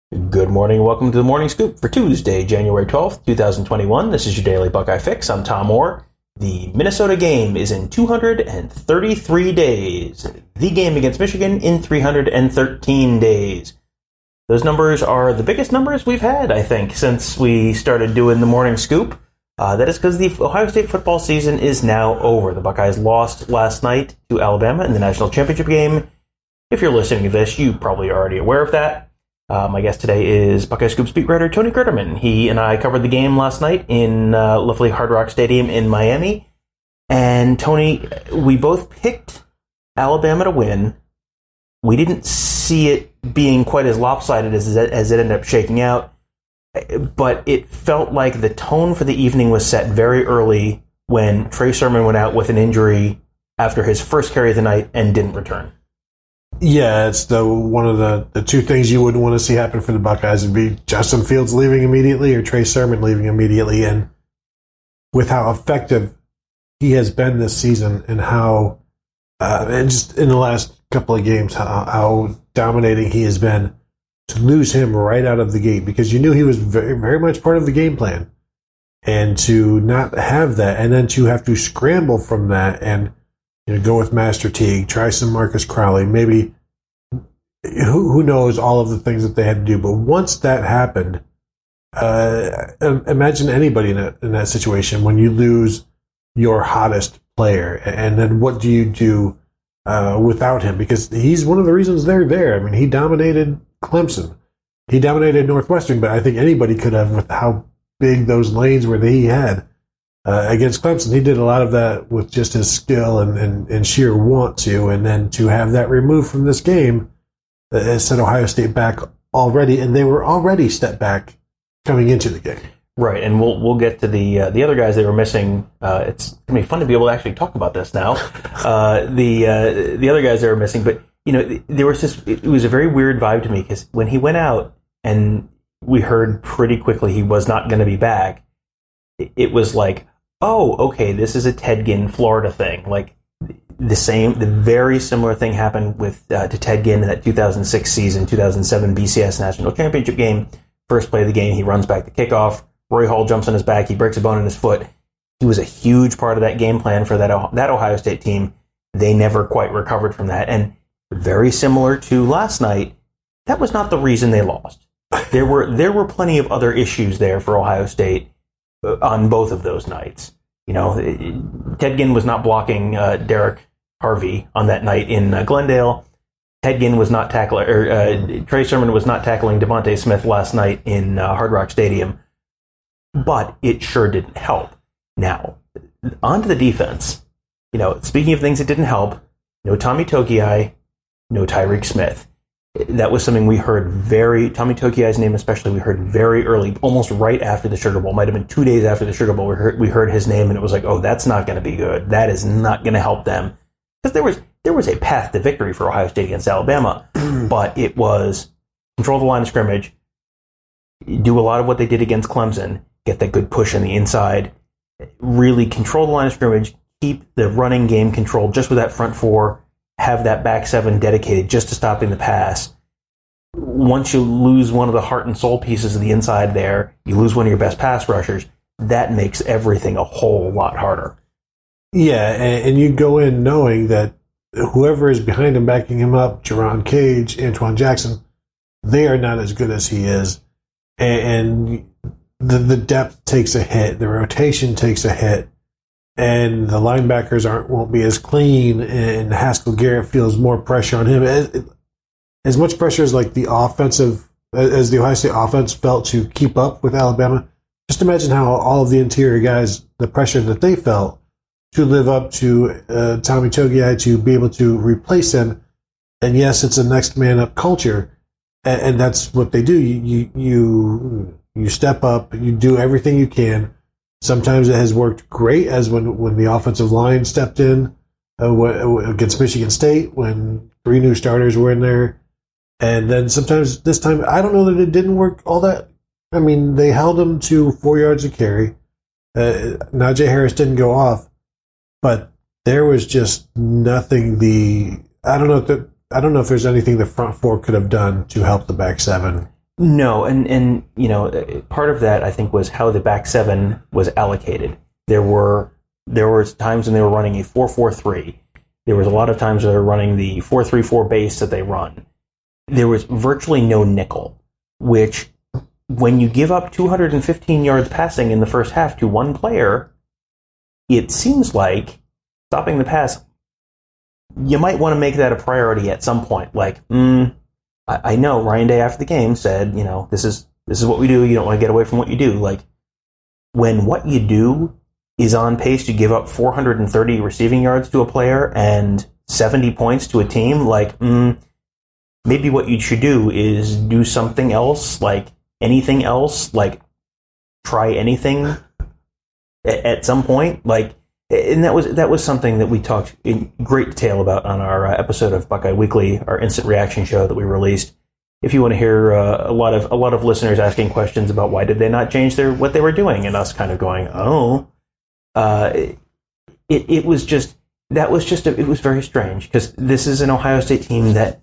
Good morning. Welcome to the Morning Scoop for Tuesday, January 12th, 2021. This is your daily Buckeye fix. I'm Tom Orr. The Minnesota game is in 233 days. The game against Michigan in 313 days. Those numbers are the biggest numbers we've had, I think, since we started doing the Morning Scoop. That is because the Ohio State football season is now over. The Buckeyes lost last night to Alabama in the national championship game. If you're listening to this, you're probably already aware of that. My guest today is Buckeye Scoop beat writer Tony Gerdeman. He and I covered the game last night in lovely Hard Rock Stadium in Miami. And Tony, we both picked Alabama to win. We didn't see it being quite as lopsided as it ended up shaking out. But it felt like the tone for the evening was set very early when Trey Sermon went out with an injury after his first carry of the night and didn't return. Yeah, it's one of the two things you wouldn't want to see happen for the Buckeyes would be Justin Fields leaving immediately or Trey Sermon leaving immediately. And with how effective he has been this season and how, and just in the last couple of games, how dominating he has been, to lose him right out of the gate because you knew he was very, very much part of the game plan. And to not have that and then to have to scramble from that and go with Master Teague, try some Marcus Crowley, maybe who knows all of the things that they had to do. But once that happened, imagine anybody in that situation when you lose your hottest player, and then what do you do without him? Because he's one of the reasons they're there. I mean, he dominated Clemson, he dominated Northwestern, but I think anybody could have with how big those lanes were that he had. Against Clemson, he did a lot of that with just his skill and sheer want to, and then to have that removed from this game set Ohio State back already, and they were already stepped back coming into the game. Right, and we'll get to the other guys they were missing. It's gonna be fun to be able to actually talk about this now. The other guys they were missing, but there was it was a very weird vibe to me because when he went out and we heard pretty quickly he was not going to be back, it was like, oh, okay, this is a Ted Ginn, Florida thing. Like the very similar thing happened to Ted Ginn in that 2006 season, 2007 BCS National Championship game. First play of the game, he runs back the kickoff. Roy Hall jumps on his back. He breaks a bone in his foot. He was a huge part of that game plan for that Ohio State team. They never quite recovered from that. And very similar to last night, that was not the reason they lost. There were plenty of other issues there for Ohio State on both of those nights. Ted Ginn was not blocking Derek Harvey on that night in Glendale. Ted Ginn was not tackling, Trey Sermon was not tackling Devontae Smith last night in Hard Rock Stadium. But it sure didn't help. Now, onto the defense. Speaking of things that didn't help, no Tommy Togiai, no Tyreke Smith. That was something we heard Tommy Togiai's name especially, we heard very early, almost right after the Sugar Bowl. Might have been 2 days after the Sugar Bowl, we heard his name, and it was like, oh, that's not going to be good. That is not going to help them. Because there was a path to victory for Ohio State against Alabama, but it was control the line of scrimmage, do a lot of what they did against Clemson, get that good push on the inside, really control the line of scrimmage, keep the running game controlled just with that front four, have that back seven dedicated just to stopping the pass. Once you lose one of the heart and soul pieces of the inside there, you lose one of your best pass rushers, that makes everything a whole lot harder. Yeah, and you go in knowing that whoever is behind him, backing him up, Jerron Cage, Antoine Jackson, they are not as good as he is. And the depth takes a hit, the rotation takes a hit, and the linebackers won't be as clean, and Haskell Garrett feels more pressure on him. As much pressure as as the Ohio State offense felt to keep up with Alabama, just imagine how all of the interior guys, the pressure that they felt to live up to Tommy Togiai, to be able to replace him. And yes, it's a next man up culture, and that's what they do. You step up, you do everything you can. Sometimes it has worked great, as when the offensive line stepped in against Michigan State, when 3 new starters were in there. And then sometimes this time, I don't know that it didn't work all that. I mean, they held him to 4 yards a carry. Najee Harris didn't go off, but there was just nothing. I don't know if there's anything the front four could have done to help the back seven No, and part of that I think was how the back seven was allocated. There were times when they were running a 4-4-3. There was a lot of times they were running the 4-3-4 base that they run. There was virtually no nickel, which when you give up 215 yards passing in the first half to one player, it seems like stopping the pass, you might want to make that a priority at some point. Like, I know Ryan Day after the game said, this is what we do. You don't want to get away from what you do. Like, when what you do is on pace to give up 430 receiving yards to a player and 70 points to a team, like, maybe what you should do is do something else, like anything else, like try anything at some point. Like, and that was something that we talked in great detail about on our episode of Buckeye Weekly, our instant reaction show that we released. If you want to hear a lot of listeners asking questions about why did they not change what they were doing, and us kind of going, it was very strange, because this is an Ohio State team that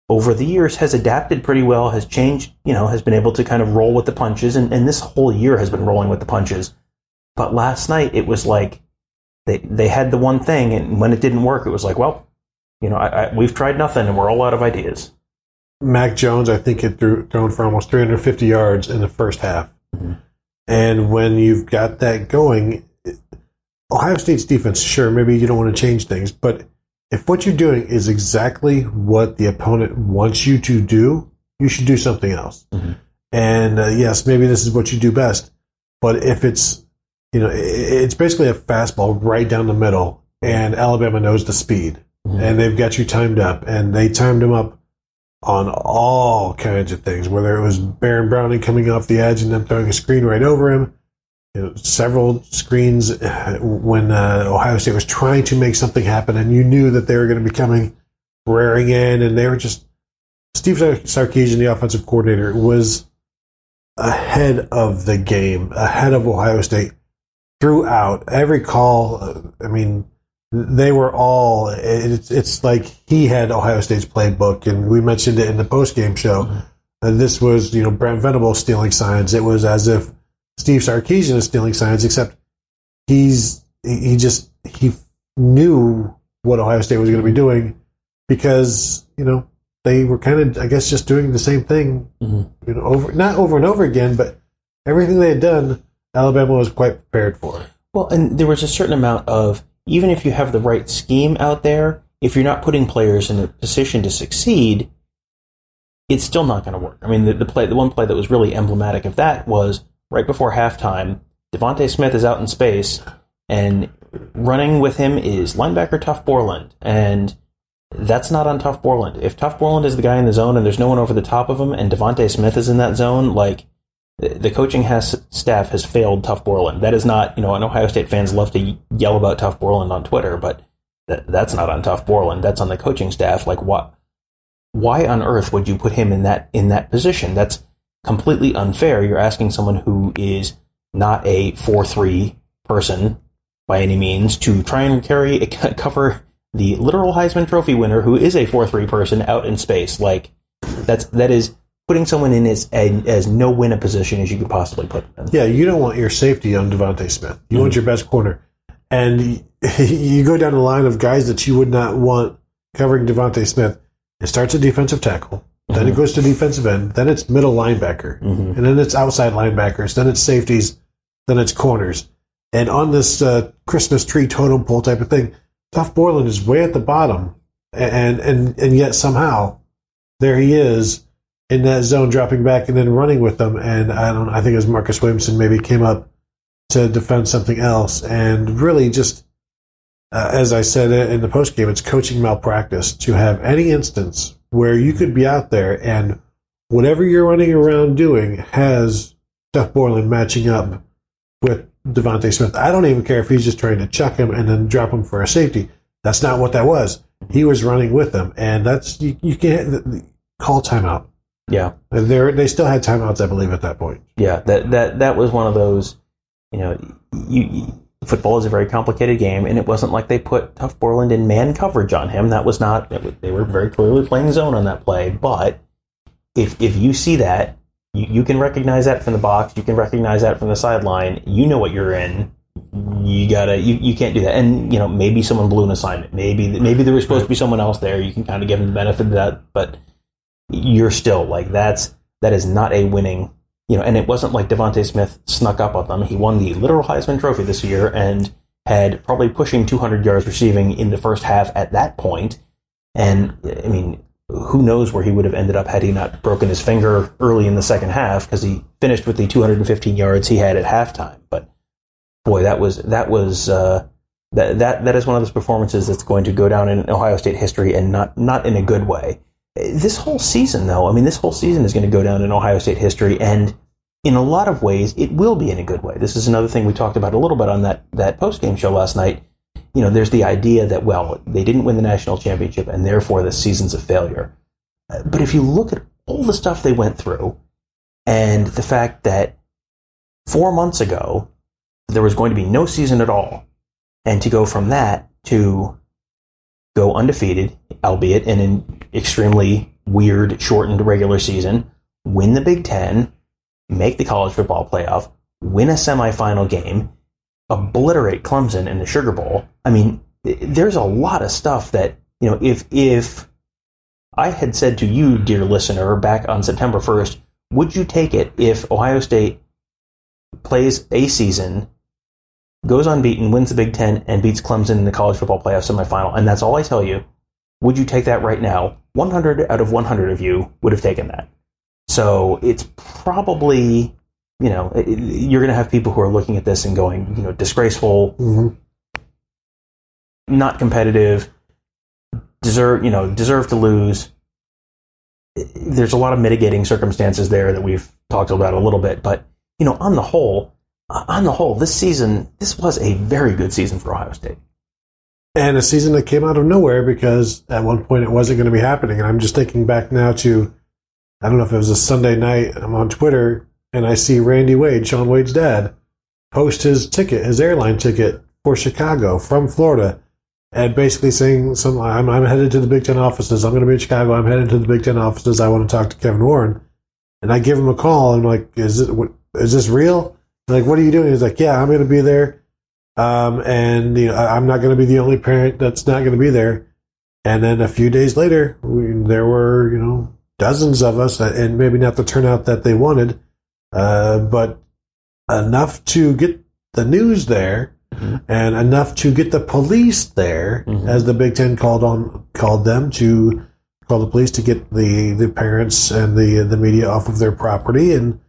over the years has adapted pretty well, has changed, has been able to kind of roll with the punches, and this whole year has been rolling with the punches. But last night it was like they had the one thing, and when it didn't work, it was like, well, we've tried nothing, and we're all out of ideas. Mac Jones, I think, had thrown for almost 350 yards in the first half. Mm-hmm. And when you've got that going, Ohio State's defense, sure, maybe you don't want to change things, but if what you're doing is exactly what the opponent wants you to do, you should do something else. Mm-hmm. And yes, maybe this is what you do best, but if it's, it's basically a fastball right down the middle, and Alabama knows the speed, and they've got you timed up, and they timed him up on all kinds of things, whether it was Baron Browning coming off the edge and then throwing a screen right over him, several screens when Ohio State was trying to make something happen, and you knew that they were going to be coming raring in, and they were just... Steve Sarkisian, the offensive coordinator, was ahead of the game, ahead of Ohio State throughout. Every call, they were all... It's like he had Ohio State's playbook, and we mentioned it in the postgame show. Mm-hmm. This was, Brent Venables stealing signs. It was as if Steve Sarkisian is stealing signs, except he knew what Ohio State was going to be doing, because, they were kind of, I guess, just doing the same thing, not over and over again, but everything they had done, Alabama was quite prepared for. Well, and there was a certain amount of, even if you have the right scheme out there, if you're not putting players in a position to succeed, it's still not going to work. I mean, the one play that was really emblematic of that was right before halftime. Devontae Smith is out in space, and running with him is linebacker Tuff Borland, and that's not on Tuff Borland. If Tuff Borland is the guy in the zone and there's no one over the top of him, and Devontae Smith is in that zone, like, the coaching staff has failed Tuff Borland. That is not, and Ohio State fans love to yell about Tuff Borland on Twitter, but that's not on Tuff Borland. That's on the coaching staff. Like, why on earth would you put him in that position? That's completely unfair. You're asking someone who is not a 4-3 person by any means to try and cover the literal Heisman Trophy winner, who is a 4-3 person, out in space. Like, that is putting someone in as no-win a position as you could possibly put them in. Yeah, you don't want your safety on Devontae Smith. You want your best corner. And you go down the line of guys that you would not want covering Devontae Smith. It starts at defensive tackle, then it goes to defensive end, then it's middle linebacker, and then it's outside linebackers, then it's safeties, then it's corners. And on this Christmas tree totem pole type of thing, Tuff Borland is way at the bottom, and yet somehow there he is in that zone, dropping back and then running with them. And I think it was Marcus Williamson maybe came up to defend something else, and really just, as I said in the postgame, it's coaching malpractice to have any instance where you could be out there and whatever you're running around doing has Tuff Borland matching up with Devontae Smith. I don't even care if he's just trying to chuck him and then drop him for a safety. That's not what that was. He was running with them, and that's you can't call timeout. Yeah, they still had timeouts, I believe, at that point. Yeah, that was one of those. Football is a very complicated game, and it wasn't like they put Tuff Borland in man coverage on him. That was not. They were very clearly playing zone on that play. But if you see that, You can recognize that from the box. You can recognize that from the sideline. You know what you're in. You can't do that. And maybe someone blew an assignment. Maybe there was supposed to be someone else there. You can kind of give them the benefit of that, but you're still like that is not a winning. And it wasn't like Devontae Smith snuck up on them. He won the literal Heisman Trophy this year and had probably pushing 200 yards receiving in the first half at that point. And I mean, who knows where he would have ended up had he not broken his finger early in the second half, because he finished with the 215 yards he had at halftime. But boy, that is one of those performances that's going to go down in Ohio State history, and not in a good way. This whole season, though, this whole season is going to go down in Ohio State history, and in a lot of ways, it will be in a good way. This is another thing we talked about a little bit on that post-game show last night. There's the idea that, well, they didn't win the national championship, and therefore the season's a failure. But if you look at all the stuff they went through, and the fact that 4 months ago, there was going to be no season at all, and to go from that to go undefeated, albeit in an extremely weird, shortened regular season, win the Big Ten, make the college football playoff, win a semifinal game, obliterate Clemson in the Sugar Bowl. There's a lot of stuff that, if I had said to you, dear listener, back on September 1st, would you take it if Ohio State plays a season, goes unbeaten, wins the Big Ten, and beats Clemson in the college football playoff semifinal, and that's all I tell you, would you take that right now? 100 out of 100 of you would have taken that. So it's probably, you're going to have people who are looking at this and going, disgraceful, not competitive, deserve to lose. There's a lot of mitigating circumstances there that we've talked about a little bit, but on the whole, this season, this was a very good season for Ohio State. And a season that came out of nowhere, because at one point it wasn't going to be happening. And I'm just thinking back now to, I don't know if it was a Sunday night, I'm on Twitter, and I see Randy Wade, Sean Wade's dad, post his airline ticket for Chicago from Florida, and basically saying, I'm headed to the Big Ten offices. I'm going to be in Chicago. I'm headed to the Big Ten offices. I want to talk to Kevin Warren. And I give him a call. And I'm like, is this real? I'm like, what are you doing? He's like, yeah, I'm going to be there. And I'm not going to be the only parent that's not going to be there. And then a few days later, there were, dozens of us, and maybe not the turnout that they wanted, but enough to get the news there, and enough to get the police there, as the Big Ten called them to call the police to get the parents and the media off of their property, and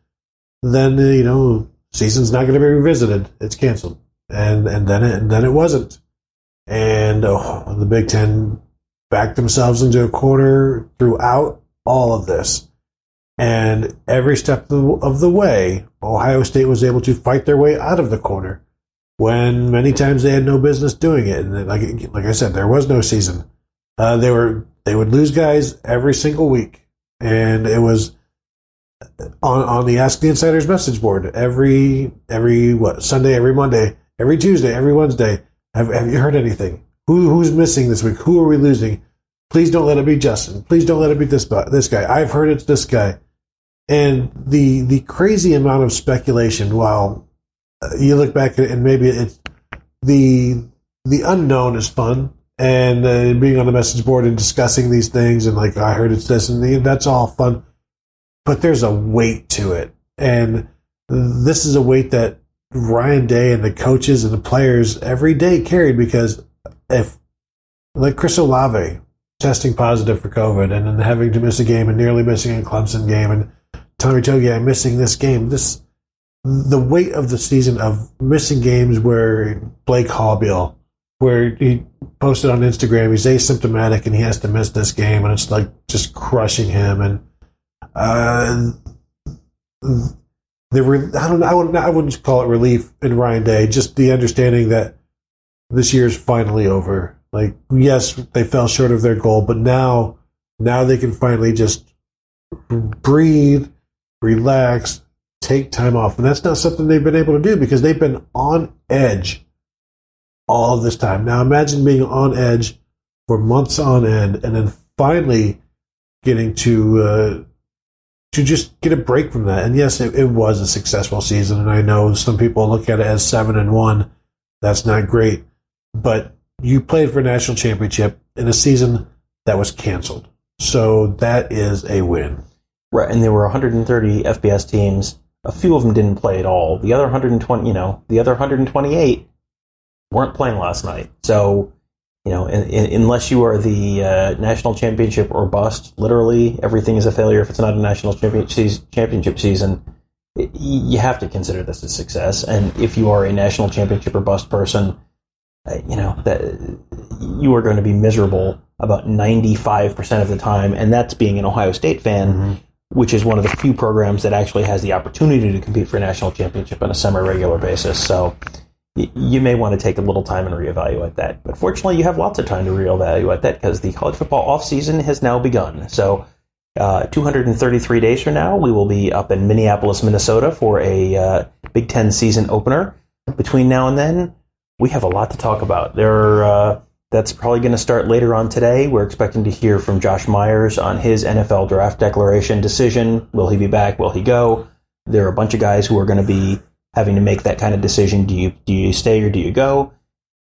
then season's not going to be revisited. It's canceled, and then it wasn't, and the Big Ten backed themselves into a corner throughout all of this. And every step of the way, Ohio State was able to fight their way out of the corner, when many times they had no business doing it. And like I said, there was no season. They would lose guys every single week, and it was on the Ask the Insiders message board every Sunday, every Monday, every Tuesday, every Wednesday. Have you heard anything? Who's missing this week? Who are we losing? Please don't let it be Justin. Please don't let it be this guy. I've heard it's this guy. And the crazy amount of speculation, while you look back at it, and maybe it's the unknown is fun, and being on the message board and discussing these things, and like, I heard it's this, and that's all fun. But there's a weight to it. And this is a weight that Ryan Day and the coaches and the players every day carried, because if, like Chris Olave, testing positive for COVID, and then having to miss a game and nearly missing a Clemson game, and Tommy Togiai missing this game. The weight of the season of missing games, where Blake Hallbill, where he posted on Instagram, he's asymptomatic and he has to miss this game, and it's like just crushing him. And I wouldn't call it relief in Ryan Day, just the understanding that this year's finally over. Like, yes, they fell short of their goal, but now they can finally just breathe, relax, take time off. And that's not something they've been able to do, because they've been on edge all of this time. Now imagine being on edge for months on end, and then finally getting to to just get a break from that. And yes, it was a successful season, and I know some people look at it as 7-1. That's not great, but you played for a national championship in a season that was canceled, so that is a win. Right, and there were 130 FBS teams. A few of them didn't play at all. The other 128 weren't playing last night. So, unless you are the national championship or bust, literally everything is a failure if it's not a national championship season. You have to consider this a success. And if you are a national championship or bust person, that you are going to be miserable about 95% of the time, and that's being an Ohio State fan, which is one of the few programs that actually has the opportunity to compete for a national championship on a semi-regular basis. So you may want to take a little time and reevaluate that. But fortunately, you have lots of time to reevaluate that because the college football offseason has now begun. So 233 days from now, we will be up in Minneapolis, Minnesota for a Big Ten season opener. Between now and then, we have a lot to talk about. That's probably going to start later on today. We're expecting to hear from Josh Myers on his NFL draft declaration decision. Will he be back? Will he go? There are a bunch of guys who are going to be having to make that kind of decision. Do you stay or do you go?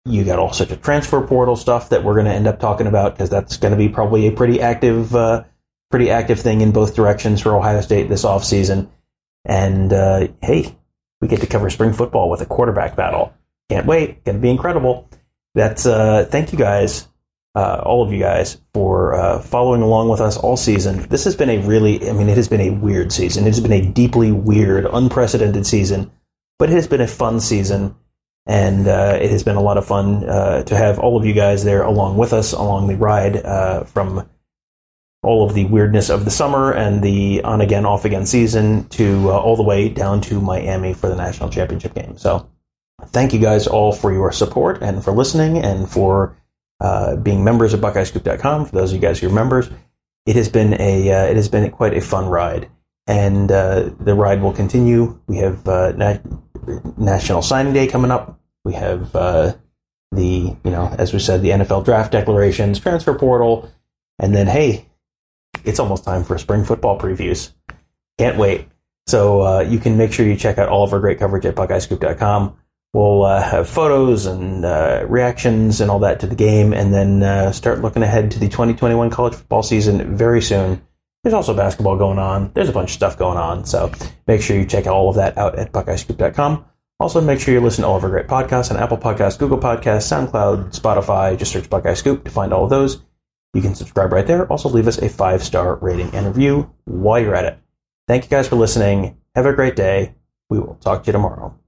You got all sorts of transfer portal stuff that we're going to end up talking about because that's going to be probably a pretty active thing in both directions for Ohio State this offseason. And hey, we get to cover spring football with a quarterback battle. Can't wait. Going to be incredible. That's thank you guys, all of you guys, for following along with us all season. This has been it has been a weird season. It has been a deeply weird, unprecedented season, but it has been a fun season, and it has been a lot of fun to have all of you guys there along with us along the ride from all of the weirdness of the summer and the on-again, off-again season to all the way down to Miami for the national championship game. So thank you guys all for your support and for listening and for being members of BuckeyeScoop.com. For those of you guys who are members, it has been quite a fun ride, and the ride will continue. We have National Signing Day coming up. We have as we said, the NFL draft declarations, transfer portal, and then hey, it's almost time for spring football previews. Can't wait. So you can make sure you check out all of our great coverage at BuckeyeScoop.com. We'll have photos and reactions and all that to the game, and then start looking ahead to the 2021 college football season very soon. There's also basketball going on. There's a bunch of stuff going on, so make sure you check all of that out at BuckeyeScoop.com. Also, make sure you listen to all of our great podcasts on Apple Podcasts, Google Podcasts, SoundCloud, Spotify. Just search Buckeye Scoop to find all of those. You can subscribe right there. Also, leave us a 5-star rating and review while you're at it. Thank you guys for listening. Have a great day. We will talk to you tomorrow.